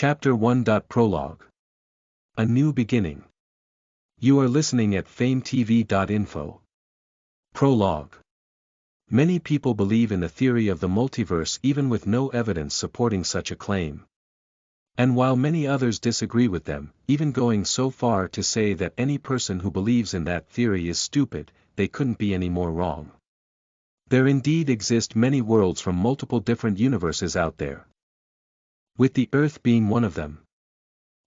Chapter 1. Prologue. A New Beginning. You are listening at FameTV.info. Prologue. Many people believe in the theory of the multiverse even with no evidence supporting such a claim. And while many others disagree with them, even going so far to say that any person who believes in that theory is stupid, they couldn't be any more wrong. There indeed exist many worlds from multiple different universes out there, with the Earth being one of them.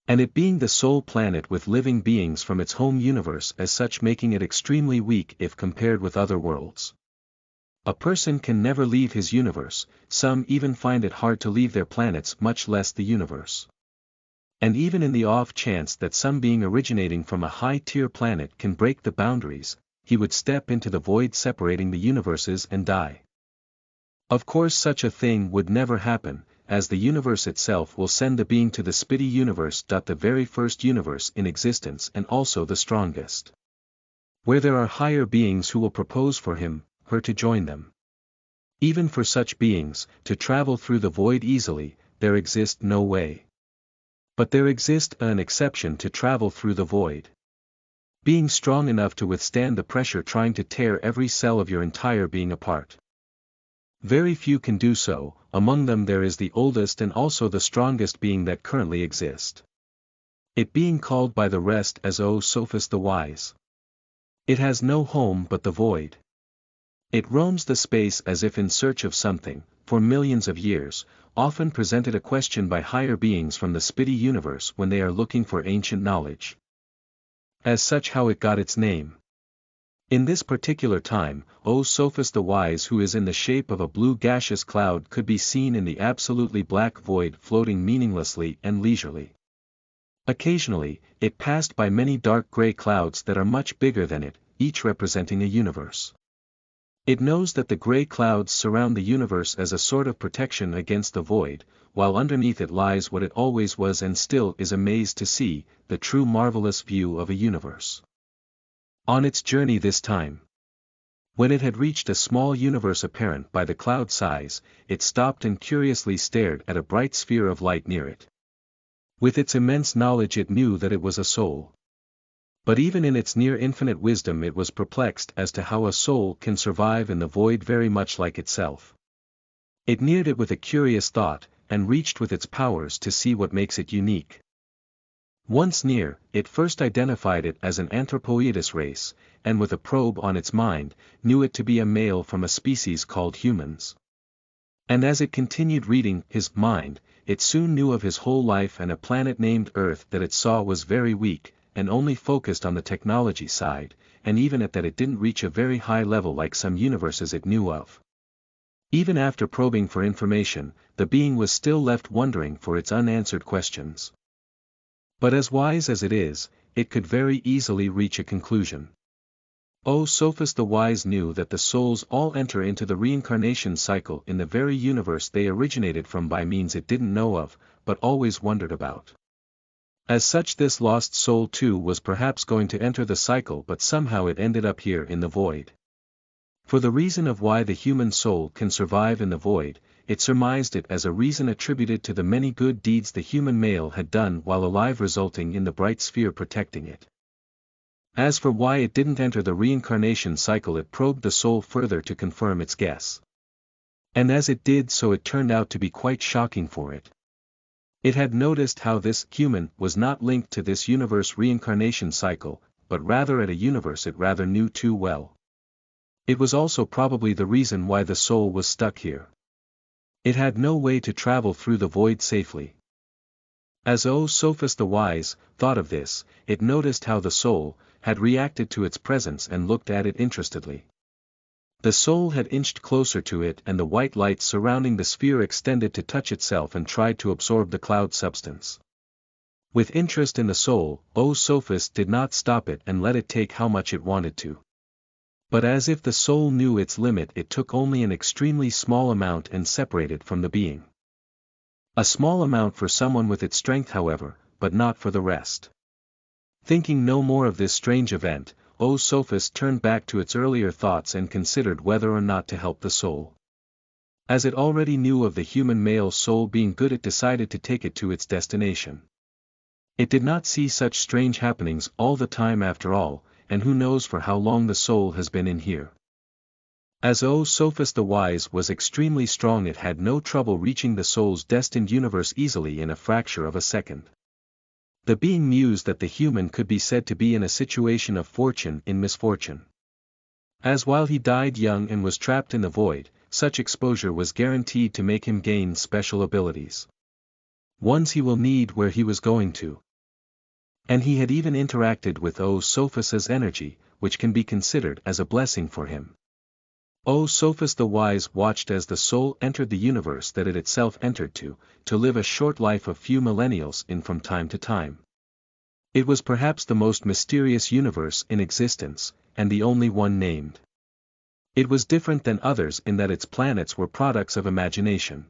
And it being the sole planet with living beings from its home universe, as such making it extremely weak if compared with other worlds. A person can never leave his universe, some even find it hard to leave their planets, much less the universe. And even in the off chance that some being originating from a high-tier planet can break the boundaries, he would step into the void separating the universes and die. Of course such a thing would never happen, as the universe itself will send the being to the spitty universe. The very first universe in existence and also the strongest, where there are higher beings who will propose for him, her to join them. Even for such beings, to travel through the void easily, there exists no way. But there exists an exception to travel through the void. Being strong enough to withstand the pressure trying to tear every cell of your entire being apart. Very few can do so, among them there is the oldest and also the strongest being that currently exist. It being called by the rest as O Sophist the Wise. It has no home but the void. It roams the space as if in search of something, for millions of years, often presented a question by higher beings from the spitty universe when they are looking for ancient knowledge. As such how it got its name. In this particular time, O Sophist the Wise, who is in the shape of a blue gaseous cloud, could be seen in the absolutely black void floating meaninglessly and leisurely. Occasionally, it passed by many dark gray clouds that are much bigger than it, each representing a universe. It knows that the gray clouds surround the universe as a sort of protection against the void, while underneath it lies what it always was and still is amazed to see, the true marvelous view of a universe. On its journey this time, when it had reached a small universe apparent by the cloud size, it stopped and curiously stared at a bright sphere of light near it. With its immense knowledge it knew that it was a soul. But even in its near infinite wisdom it was perplexed as to how a soul can survive in the void very much like itself. It neared it with a curious thought, and reached with its powers to see what makes it unique. Once near, it first identified it as an anthropoidus race, and with a probe on its mind, knew it to be a male from a species called humans. And as it continued reading his mind, it soon knew of his whole life and a planet named Earth that it saw was very weak, and only focused on the technology side, and even at that it didn't reach a very high level like some universes it knew of. Even after probing for information, the being was still left wondering for its unanswered questions. But as wise as it is, it could very easily reach a conclusion. O Sophist the Wise knew that the souls all enter into the reincarnation cycle in the very universe they originated from by means it didn't know of, but always wondered about. As such this lost soul too was perhaps going to enter the cycle, but somehow it ended up here in the void. For the reason of why the human soul can survive in the void, it surmised it as a reason attributed to the many good deeds the human male had done while alive, resulting in the bright sphere protecting it. As for why it didn't enter the reincarnation cycle, it probed the soul further to confirm its guess. And as it did so, it turned out to be quite shocking for it. It had noticed how this human was not linked to this universe reincarnation cycle, but rather at a universe it rather knew too well. It was also probably the reason why the soul was stuck here. It had no way to travel through the void safely. As O Sophist the Wise thought of this, it noticed how the soul had reacted to its presence and looked at it interestedly. The soul had inched closer to it, and the white light surrounding the sphere extended to touch itself and tried to absorb the cloud substance. With interest in the soul, O Sophist did not stop it and let it take how much it wanted to. But as if the soul knew its limit, it took only an extremely small amount and separated from the being. A small amount for someone with its strength, however, but not for the rest. Thinking no more of this strange event, O Sophist turned back to its earlier thoughts and considered whether or not to help the soul. As it already knew of the human male soul being good, it decided to take it to its destination. It did not see such strange happenings all the time after all, and who knows for how long the soul has been in here. As Sophus the Wise was extremely strong, it had no trouble reaching the soul's destined universe easily in a fraction of a second. The being mused that the human could be said to be in a situation of fortune in misfortune. As while he died young and was trapped in the void, such exposure was guaranteed to make him gain special abilities. Ones he will need where he was going to. And he had even interacted with Sophus's energy, which can be considered as a blessing for him. Sophus the Wise watched as the soul entered the universe that it itself entered to live a short life of few millennials in from time to time. It was perhaps the most mysterious universe in existence, and the only one named. It was different than others in that its planets were products of imagination.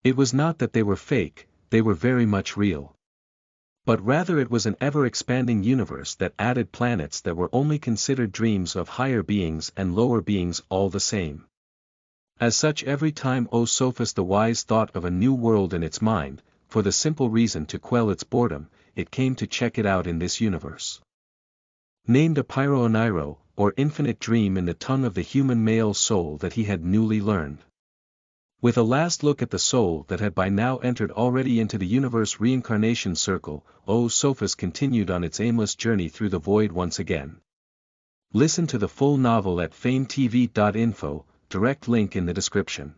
It was not that they were fake, they were very much real. But rather it was an ever-expanding universe that added planets that were only considered dreams of higher beings and lower beings all the same. As such, every time Sophus the Wise thought of a new world in its mind, for the simple reason to quell its boredom, it came to check it out in this universe. Named a Pyro-Oniro, or infinite dream in the tongue of the human male soul that he had newly learned. With a last look at the soul that had by now entered already into the universe reincarnation circle, Sophus continued on its aimless journey through the void once again. Listen to the full novel at FameTV.info, direct link in the description.